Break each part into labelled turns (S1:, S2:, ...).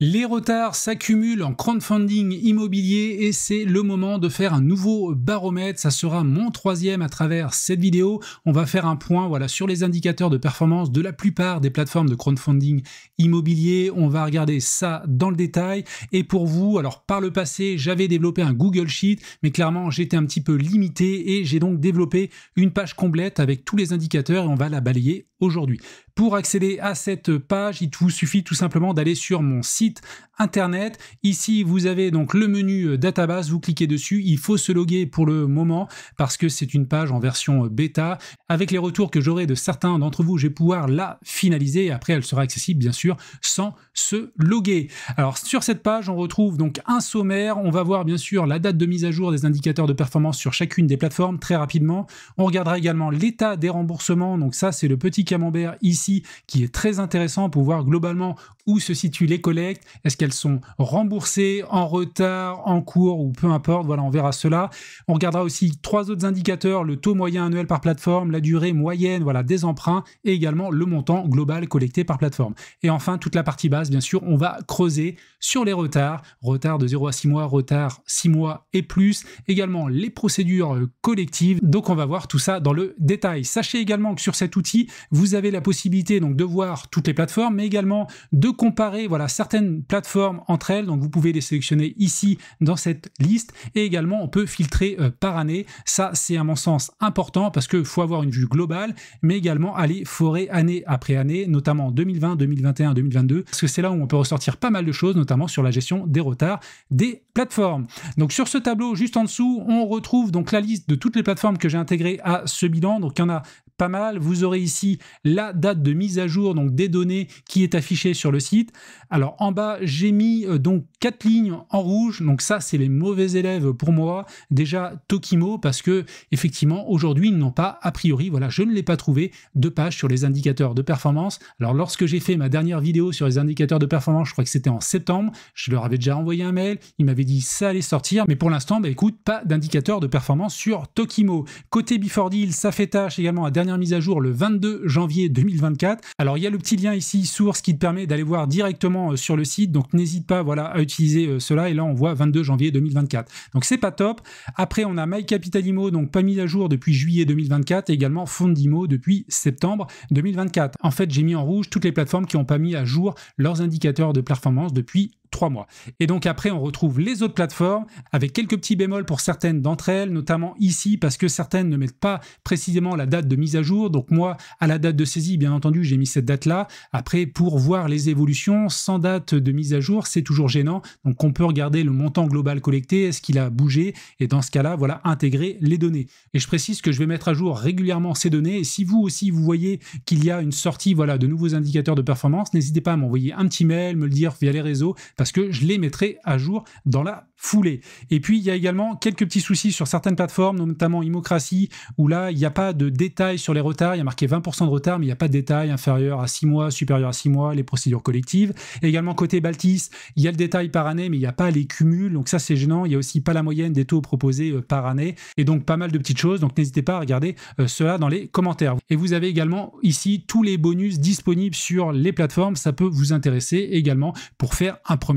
S1: Les retards s'accumulent en crowdfunding immobilier et c'est le moment de faire un nouveau baromètre. Ça sera mon troisième à travers cette vidéo. On va faire un point sur les indicateurs de performance de la plupart des plateformes de crowdfunding immobilier. On va regarder ça dans le détail. Et pour vous, alors par le passé, j'avais développé un Google Sheet, mais clairement j'étais un petit peu limité et j'ai donc développé une page complète avec tous les indicateurs et on va la balayer aujourd'hui. Pour accéder à cette page, il vous suffit tout simplement d'aller sur mon site internet. Ici, vous avez donc le menu database, vous cliquez dessus. Il faut se loguer pour le moment parce que c'est une page en version bêta. Avec les retours que j'aurai de certains d'entre vous, je vais pouvoir la finaliser et après elle sera accessible bien sûr sans se loguer. Alors sur cette page, on retrouve donc un sommaire. On va voir bien sûr la date de mise à jour des indicateurs de performance sur chacune des plateformes très rapidement. On regardera également l'état des remboursements. Donc ça, c'est le petit camembert ici qui est très intéressant pour voir globalement où se situent les collectes. Est-ce qu'elles sont remboursées, en retard, en cours ou peu importe. Voilà, on verra cela. On regardera aussi trois autres indicateurs, le taux moyen annuel par plateforme, la durée moyenne des emprunts et également le montant global collecté par plateforme. Et enfin, toute la partie basse, bien sûr, on va creuser sur les retards, retard de 0 à 6 mois, retard 6 mois et plus, également les procédures collectives. Donc on va voir tout ça dans le détail. Sachez également que sur cet outil, vous avez la possibilité donc de voir toutes les plateformes, mais également de comparer certaines plateformes entre elles. Donc vous pouvez les sélectionner ici dans cette liste et également on peut filtrer par année. Ça, c'est à mon sens important parce qu'il faut avoir une vue globale, mais également aller forer année après année, notamment 2020, 2021, 2022, parce que c'est là où on peut ressortir pas mal de choses, notamment sur la gestion des retards des plateformes. Donc sur ce tableau, juste en dessous, on retrouve donc la liste de toutes les plateformes que j'ai intégrées à ce bilan. Donc il y en a pas mal. Vous aurez ici la date de mise à jour donc des données qui est affichée sur le site. Alors en bas, j'ai mis donc 4 lignes en rouge. Donc ça, c'est les mauvais élèves pour moi. Déjà Tokimo parce que effectivement aujourd'hui, ils n'ont pas a priori, je ne l'ai pas trouvé de page sur les indicateurs de performance. Alors lorsque j'ai fait ma dernière vidéo sur les indicateurs de performance, je crois que c'était en septembre, je leur avais déjà envoyé un mail, ils m'avaient dit ça allait sortir, mais pour l'instant, écoute, pas d'indicateur de performance sur Tokimo. Côté Before Deal, ça fait tâche également à dernière mise à jour le 22 janvier 2024. Alors il y a le petit lien ici source qui te permet d'aller voir directement sur le site, donc n'hésite pas à utiliser cela et là on voit 22 janvier 2024. Donc c'est pas top. Après on a My Capital Immo, donc pas mis à jour depuis juillet 2024 et également Fondimo depuis septembre 2024. En fait j'ai mis en rouge toutes les plateformes qui n'ont pas mis à jour leurs indicateurs de performance depuis 3 mois. Et donc après, on retrouve les autres plateformes avec quelques petits bémols pour certaines d'entre elles, notamment ici parce que certaines ne mettent pas précisément la date de mise à jour. Donc moi, à la date de saisie, bien entendu, j'ai mis cette date-là. Après, pour voir les évolutions sans date de mise à jour, c'est toujours gênant. Donc on peut regarder le montant global collecté, est-ce qu'il a bougé? Et dans ce cas-là, intégrer les données. Et je précise que je vais mettre à jour régulièrement ces données. Et si vous aussi, vous voyez qu'il y a une sortie de nouveaux indicateurs de performance, n'hésitez pas à m'envoyer un petit mail, me le dire via les réseaux, parce que je les mettrai à jour dans la foulée. Et puis, il y a également quelques petits soucis sur certaines plateformes, notamment Immocracy, où là, il n'y a pas de détails sur les retards. Il y a marqué 20% de retard, mais il n'y a pas de détails inférieur à 6 mois, supérieur à 6 mois, les procédures collectives. Et également, côté Baltis, il y a le détail par année, mais il n'y a pas les cumuls. Donc ça, c'est gênant. Il n'y a aussi pas la moyenne des taux proposés par année. Et donc, pas mal de petites choses. Donc, n'hésitez pas à regarder cela dans les commentaires. Et vous avez également ici tous les bonus disponibles sur les plateformes. Ça peut vous intéresser également pour faire un premier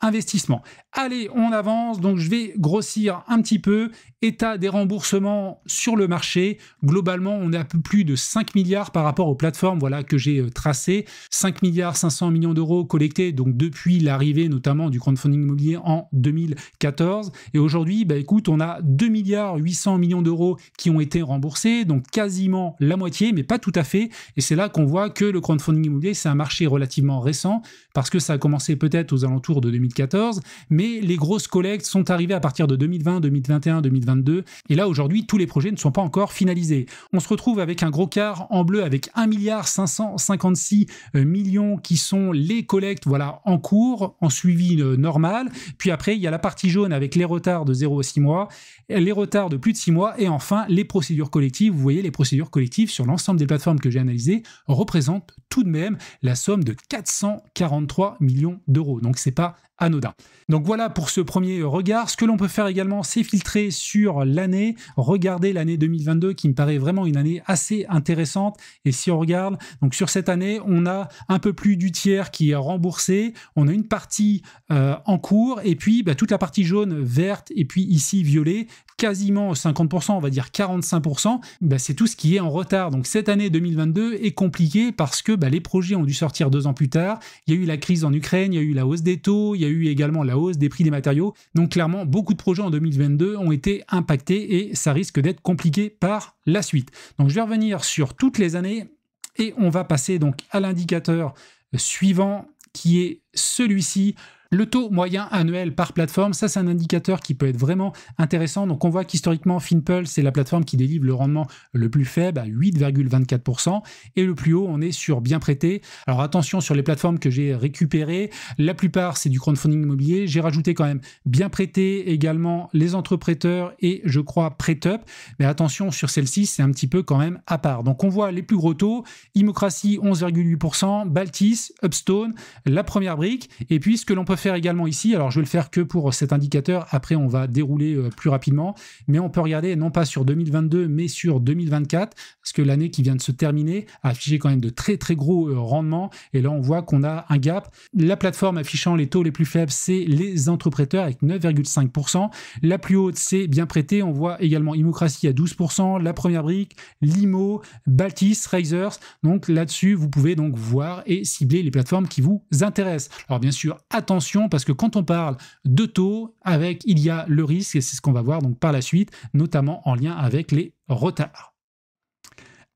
S1: investissement. Allez, on avance, donc je vais grossir un petit peu. État des remboursements sur le marché. Globalement, on est à peu plus de 5 milliards par rapport aux plateformes que j'ai tracées. 5 milliards 500 millions d'euros collectés donc depuis l'arrivée notamment du crowdfunding immobilier en 2014. Et aujourd'hui, écoute, on a 2 milliards 800 millions d'euros qui ont été remboursés, donc quasiment la moitié, mais pas tout à fait. Et c'est là qu'on voit que le crowdfunding immobilier, c'est un marché relativement récent parce que ça a commencé peut-être aux alentours de 2014, mais les grosses collectes sont arrivées à partir de 2020, 2021, 2022, et là aujourd'hui tous les projets ne sont pas encore finalisés. On se retrouve avec un gros quart en bleu avec 1 milliard 556 millions qui sont les collectes en cours, en suivi normal, puis après il y a la partie jaune avec les retards de 0 à 6 mois, les retards de plus de 6 mois, et enfin les procédures collectives. Vous voyez, les procédures collectives sur l'ensemble des plateformes que j'ai analysées représentent tout de même la somme de 443 millions d'euros, donc c'est pas anodin. Donc voilà pour ce premier regard. Ce que l'on peut faire également, c'est filtrer sur l'année, regarder l'année 2022 qui me paraît vraiment une année assez intéressante. Et si on regarde, donc sur cette année, on a un peu plus du tiers qui est remboursé, on a une partie en cours, et puis toute la partie jaune, verte, et puis ici violet, quasiment 50%, on va dire 45%, c'est tout ce qui est en retard. Donc cette année 2022 est compliquée parce que les projets ont dû sortir 2 ans plus tard. Il y a eu la crise en Ukraine, il y a eu la hausse des taux, il y a eu également la hausse des prix des matériaux. Donc clairement, beaucoup de projets en 2022 ont été impactés et ça risque d'être compliqué par la suite. Donc je vais revenir sur toutes les années et on va passer donc à l'indicateur suivant qui est celui-ci. Le taux moyen annuel par plateforme, ça c'est un indicateur qui peut être vraiment intéressant. Donc on voit qu'historiquement Finpulse c'est la plateforme qui délivre le rendement le plus faible à 8,24% et le plus haut on est sur bien prêté. Alors attention sur les plateformes que j'ai récupérées, la plupart c'est du crowdfunding immobilier. J'ai rajouté quand même bien prêté, également les entrepreneurs et je crois PrêtUp. Mais attention sur celle-ci c'est un petit peu quand même à part. Donc on voit les plus gros taux, Immocracy 11,8%, Baltis, Upstone, la première brique et puis ce que l'on peut faire également ici, alors je vais le faire que pour cet indicateur, après on va dérouler plus rapidement, mais on peut regarder non pas sur 2022 mais sur 2024, parce que l'année qui vient de se terminer a affiché quand même de très très gros rendements, et là on voit qu'on a un gap. La plateforme affichant les taux les plus faibles, c'est les entrepreneurs avec 9,5%, la plus haute c'est bien prêté, on voit également Immocracy à 12%, la première brique, Limo, Baltis, Razors, donc là-dessus vous pouvez donc voir et cibler les plateformes qui vous intéressent. Alors bien sûr, attention, parce que quand on parle de taux, il y a le risque, et c'est ce qu'on va voir donc par la suite, notamment en lien avec les retards.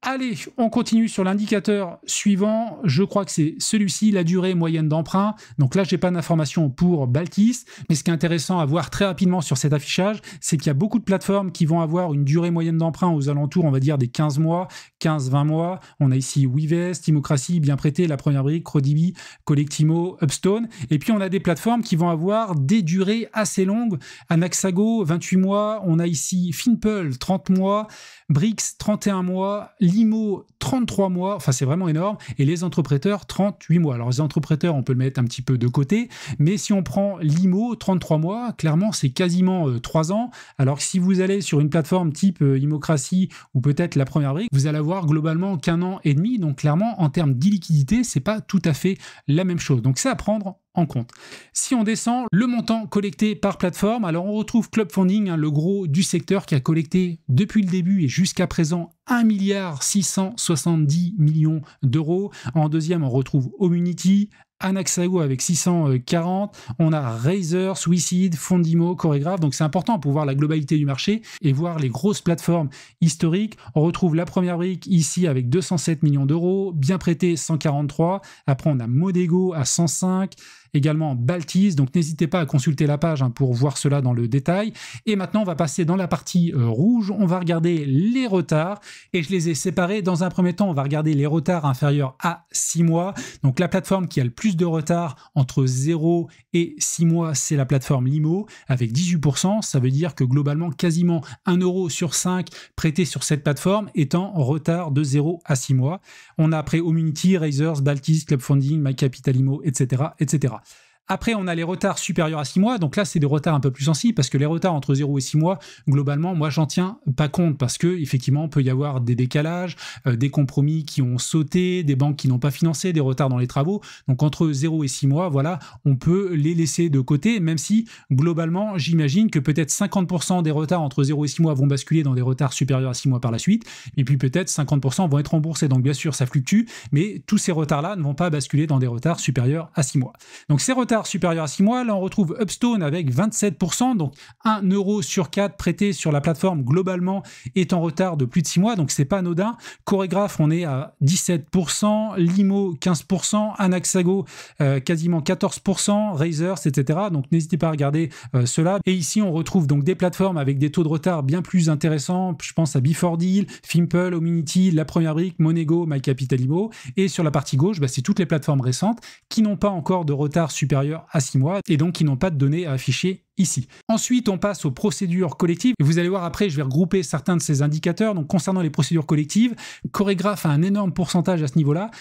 S1: Allez, on continue sur l'indicateur suivant, je crois que c'est celui-ci, la durée moyenne d'emprunt. Donc là, j'ai pas d'informations pour Baltis, mais ce qui est intéressant à voir très rapidement sur cet affichage, c'est qu'il y a beaucoup de plateformes qui vont avoir une durée moyenne d'emprunt aux alentours, on va dire, des 15 mois, 15-20 mois. On a ici Weavest, Immocracy, bien prêté, la première brique, Crodibi, Collectimo, Upstone. Et puis on a des plateformes qui vont avoir des durées assez longues. Anaxago, 28 mois. On a ici Finpulse, 30 mois. Brix, 31 mois. Limo, 33 mois, enfin c'est vraiment énorme, et les entrepreneurs, 38 mois. Alors les entrepreneurs, on peut le mettre un petit peu de côté, mais si on prend Limo, 33 mois, clairement c'est quasiment 3 ans, alors que si vous allez sur une plateforme type Immocracy ou peut-être la première brique, vous allez avoir globalement qu'1 an et demi, donc clairement en termes d'illiquidité, c'est pas tout à fait la même chose. Donc c'est à prendre en compte. Si on descend, le montant collecté par plateforme, alors on retrouve Club Funding, le gros du secteur qui a collecté depuis le début et jusqu'à présent 1,670 milliard d'euros. En deuxième, on retrouve Omunity, Anaxago avec 640, on a Razor, Suicide, Fondimo, Chorégraphe, donc c'est important pour voir la globalité du marché et voir les grosses plateformes historiques. On retrouve la première brique ici avec 207 millions d'euros, bien prêté 143, après on a Modego à 105, également Baltis, donc n'hésitez pas à consulter la page pour voir cela dans le détail. Et maintenant on va passer dans la partie rouge, on va regarder les retards, et je les ai séparés. Dans un premier temps, on va regarder les retards inférieurs à 6 mois, donc la plateforme qui a le plus de retard entre 0 et 6 mois, c'est la plateforme Limo, avec 18%, ça veut dire que globalement quasiment 1 euro sur 5 prêté sur cette plateforme est en retard de 0 à 6 mois. On a après Omunity, Razors, Baltis, Club Funding, My Capital Immo, etc., etc. Après, on a les retards supérieurs à 6 mois, donc là, c'est des retards un peu plus sensibles, parce que les retards entre 0 et 6 mois, globalement, moi, j'en tiens pas compte, parce que effectivement, il peut y avoir des décalages, des compromis qui ont sauté, des banques qui n'ont pas financé, des retards dans les travaux, donc entre 0 et 6 mois, voilà, on peut les laisser de côté, même si, globalement, j'imagine que peut-être 50% des retards entre 0 et 6 mois vont basculer dans des retards supérieurs à 6 mois par la suite, et puis peut-être 50% vont être remboursés, donc bien sûr, ça fluctue, mais tous ces retards-là ne vont pas basculer dans des retards supérieurs à 6 mois. Donc ces retards supérieur à 6 mois, là on retrouve Upstone avec 27%, donc 1 euro sur 4 prêté sur la plateforme globalement est en retard de plus de 6 mois, donc c'est pas anodin. Chorégraphe, on est à 17%, Limo 15%, Anaxago quasiment 14%, Razors, etc. Donc n'hésitez pas à regarder cela. Et ici on retrouve donc des plateformes avec des taux de retard bien plus intéressants, je pense à Before-Deal, Finpulse, Omunity, la première brique, Monego, My Capital Immo, et sur la partie gauche, c'est toutes les plateformes récentes qui n'ont pas encore de retard supérieur à 6 mois et donc qui n'ont pas de données à afficher ici. Ensuite, on passe aux procédures collectives. Et vous allez voir après, je vais regrouper certains de ces indicateurs. Donc concernant les procédures collectives, Chorégraphe a un énorme pourcentage à ce niveau-là.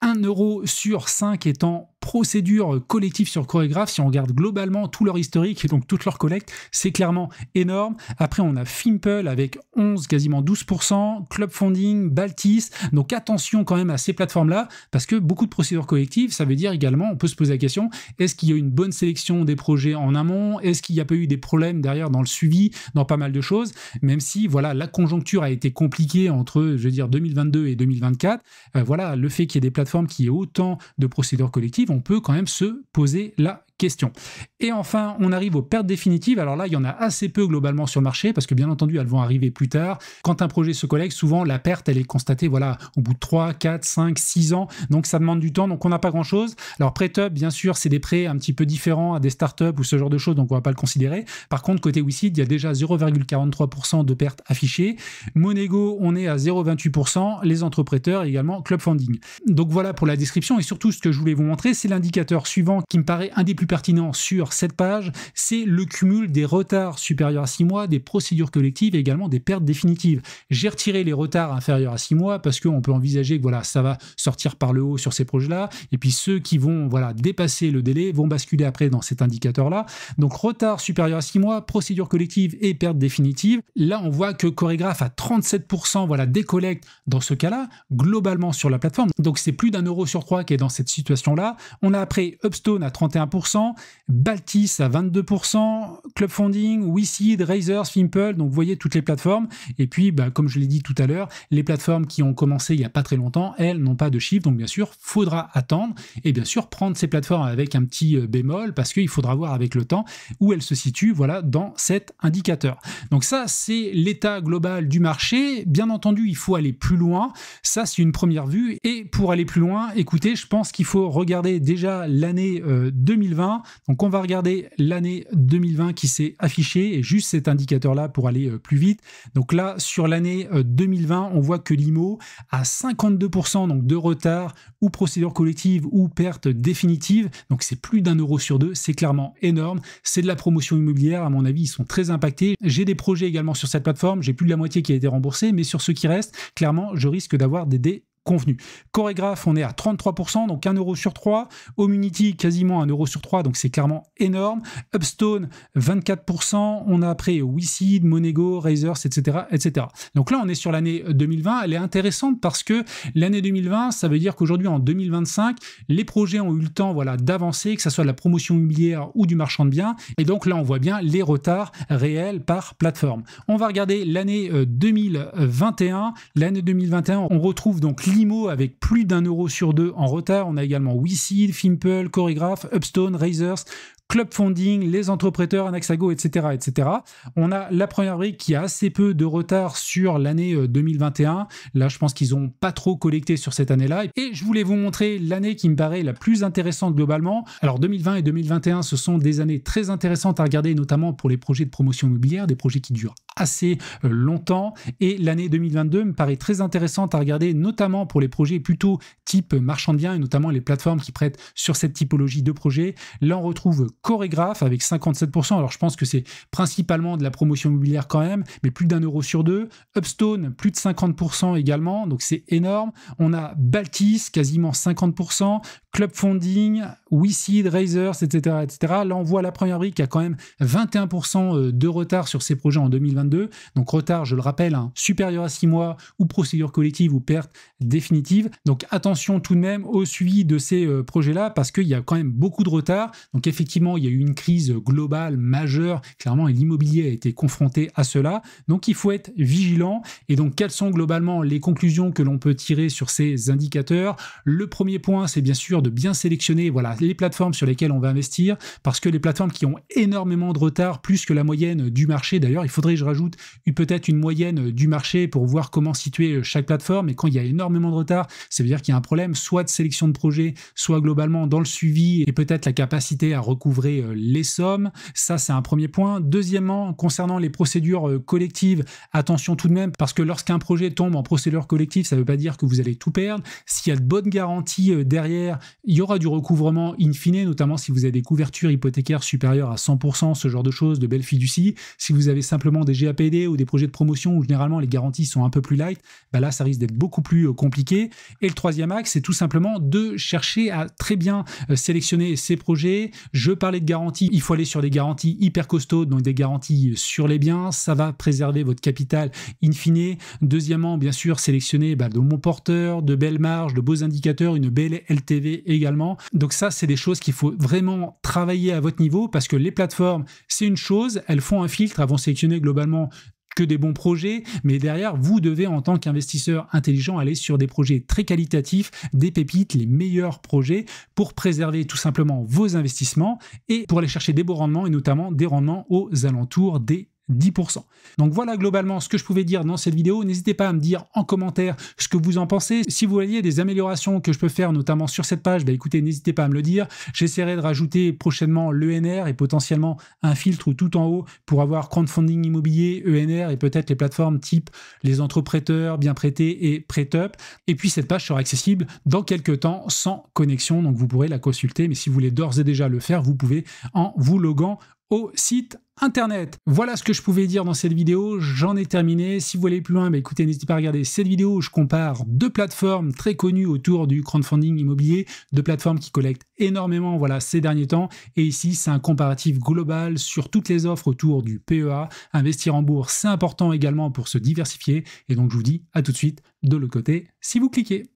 S1: 1 euro sur 5 étant procédure collective sur Choregraph, si on regarde globalement tout leur historique et donc toute leur collecte, c'est clairement énorme. Après, on a Fimple avec 11, quasiment 12%, Clubfunding, Baltis. Donc attention quand même à ces plateformes-là, parce que beaucoup de procédures collectives, ça veut dire également, on peut se poser la question, est-ce qu'il y a une bonne sélection des projets en amont? Est-ce qu'il n'y a pas eu des problèmes derrière dans le suivi, dans pas mal de choses? Même si, voilà, la conjoncture a été compliquée entre, je veux dire, 2022 et 2024, voilà, le fait qu'il y ait des plateformes qui aient autant de procédures collectives, on peut quand même se poser la question. Et enfin, on arrive aux pertes définitives. Alors là, il y en a assez peu globalement sur le marché, parce que bien entendu, elles vont arriver plus tard. Quand un projet se collecte, souvent la perte, elle est constatée voilà, au bout de 3, 4, 5, 6 ans. Donc ça demande du temps, donc on n'a pas grand-chose. Alors PrêtUp, bien sûr, c'est des prêts un petit peu différents à des startups ou ce genre de choses, donc on ne va pas le considérer. Par contre, côté WeSeed, il y a déjà 0,43% de pertes affichées. Monego, on est à 0,28%. Les entrepreneurs également Clubfunding. Donc voilà pour la description. Et surtout, ce que je voulais vous montrer, c'est l'indicateur suivant qui me paraît un des plus pertinent sur cette page, c'est le cumul des retards supérieurs à 6 mois, des procédures collectives et également des pertes définitives. J'ai retiré les retards inférieurs à 6 mois parce qu'on peut envisager que voilà, ça va sortir par le haut sur ces projets-là, et puis ceux qui vont voilà, dépasser le délai vont basculer après dans cet indicateur-là. Donc retard supérieur à 6 mois, procédures collectives et pertes définitives. Là, on voit que Choregraph a 37% voilà, des collectes dans ce cas-là, globalement sur la plateforme. Donc c'est plus d'1 euro sur 3 qui est dans cette situation-là. On a après Upstone à 31%, Baltis à 22%, Clubfunding, WeSeed, Razors, Fimple, donc vous voyez toutes les plateformes. Et puis, comme je l'ai dit tout à l'heure, les plateformes qui ont commencé il n'y a pas très longtemps, elles n'ont pas de chiffres, donc bien sûr, faudra attendre et bien sûr prendre ces plateformes avec un petit bémol parce qu'il faudra voir avec le temps où elles se situent voilà, dans cet indicateur. Donc ça, c'est l'état global du marché. Bien entendu, il faut aller plus loin. Ça, c'est une première vue. Et pour aller plus loin, écoutez, je pense qu'il faut regarder déjà l'année 2020. Donc on va regarder l'année 2020 qui s'est affichée et juste cet indicateur-là pour aller plus vite. Donc là, sur l'année 2020, on voit que l'IMO a 52% donc de retard ou procédure collective ou perte définitive. Donc c'est plus d'1 euro sur 2, c'est clairement énorme. C'est de la promotion immobilière, à mon avis, ils sont très impactés. J'ai des projets également sur cette plateforme, j'ai plus de la moitié qui a été remboursé, mais sur ceux qui restent, clairement, je risque d'avoir des dés convenu. Choregraph, on est à 33%, donc 1 euro sur 3. Homunity, quasiment 1 euro sur 3, donc c'est clairement énorme. Upstone, 24%. On a après WeSeed, Monego, Razors, etc., etc. Donc là, on est sur l'année 2020. Elle est intéressante parce que l'année 2020, ça veut dire qu'aujourd'hui, en 2025, les projets ont eu le temps voilà, d'avancer, que ce soit de la promotion immobilière ou du marchand de biens. Et donc là, on voit bien les retards réels par plateforme. On va regarder l'année 2021. L'année 2021, on retrouve donc l'IMO avec plus d'1 euro sur 2 en retard. On a également WeSeed, Fimple, Choregraph, Upstone, Razors, Clubfunding, les entrepreneurs, Anaxago, etc., etc. On a la première brique qui a assez peu de retard sur l'année 2021. Là, je pense qu'ils n'ont pas trop collecté sur cette année-là. Et je voulais vous montrer l'année qui me paraît la plus intéressante globalement. Alors 2020 et 2021, ce sont des années très intéressantes à regarder, notamment pour les projets de promotion immobilière, des projets qui durent assez longtemps. Et l'année 2022 me paraît très intéressante à regarder, notamment pour les projets plutôt type marchand de biens et notamment les plateformes qui prêtent sur cette typologie de projet. Là, on retrouve Choregraph avec 57%. Alors, je pense que c'est principalement de la promotion immobilière quand même, mais plus d'1 euro sur 2. Upstone, plus de 50% également, donc c'est énorme. On a Baltis, quasiment 50%. Clubfunding, WeSeed, Razors, etc., etc. Là, on voit la première brique qui a quand même 21% de retard sur ces projets en 2022. Donc, retard, je le rappelle, supérieur à 6 mois ou procédure collective ou perte définitive. Donc, attention tout de même au suivi de ces projets-là parce qu'il y a quand même beaucoup de retard. Donc, effectivement, il y a eu une crise globale majeure. Clairement, et l'immobilier a été confronté à cela. Donc, il faut être vigilant. Et donc, quelles sont globalement les conclusions que l'on peut tirer sur ces indicateurs? Le premier point, c'est bien sûr de bien sélectionner voilà, les plateformes sur lesquelles on va investir parce que les plateformes qui ont énormément de retard, plus que la moyenne du marché, d'ailleurs, il faudrait que je rajoute peut-être une moyenne du marché pour voir comment situer chaque plateforme. Et quand il y a énormément de retard, ça veut dire qu'il y a un problème soit de sélection de projet, soit globalement dans le suivi et peut-être la capacité à recouvrer couvrez les sommes. Ça, c'est un premier point. Deuxièmement, concernant les procédures collectives, attention tout de même, parce que lorsqu'un projet tombe en procédure collective, ça ne veut pas dire que vous allez tout perdre. S'il y a de bonnes garanties derrière, il y aura du recouvrement in fine, notamment si vous avez des couvertures hypothécaires supérieures à 100%, ce genre de choses, de belles fiducies. Si vous avez simplement des GAPD ou des projets de promotion où généralement les garanties sont un peu plus light, bah là, ça risque d'être beaucoup plus compliqué. Et le troisième axe, c'est tout simplement de chercher à très bien sélectionner ces projets. Je parlais de garanties, il faut aller sur des garanties hyper costaudes, donc des garanties sur les biens, ça va préserver votre capital in fine. Deuxièmement, bien sûr, sélectionner de bons porteurs, de belles marges, de beaux indicateurs, une belle LTV également. Donc ça, c'est des choses qu'il faut vraiment travailler à votre niveau, parce que les plateformes, c'est une chose, elles font un filtre, elles vont sélectionner globalement que des bons projets, mais derrière, vous devez, en tant qu'investisseur intelligent, aller sur des projets très qualitatifs, des pépites, les meilleurs projets, pour préserver tout simplement vos investissements et pour aller chercher des beaux rendements, et notamment des rendements aux alentours des 10%. Donc voilà globalement ce que je pouvais dire dans cette vidéo. N'hésitez pas à me dire en commentaire ce que vous en pensez. Si vous voyez des améliorations que je peux faire, notamment sur cette page, écoutez, n'hésitez pas à me le dire. J'essaierai de rajouter prochainement l'ENR et potentiellement un filtre tout en haut pour avoir crowdfunding immobilier, ENR et peut-être les plateformes type les entreprêteurs, bien prêtés et PrêtUp. Et puis cette page sera accessible dans quelques temps sans connexion, donc vous pourrez la consulter. Mais si vous voulez d'ores et déjà le faire, vous pouvez en vous loguant au site internet. Voilà ce que je pouvais dire dans cette vidéo, j'en ai terminé. Si vous voulez plus loin, écoutez, n'hésitez pas à regarder cette vidéo où je compare deux plateformes très connues autour du crowdfunding immobilier, deux plateformes qui collectent énormément ces derniers temps. Et ici, c'est un comparatif global sur toutes les offres autour du PEA. Investir en bourse, c'est important également pour se diversifier. Et donc, je vous dis à tout de suite de l'autre côté si vous cliquez.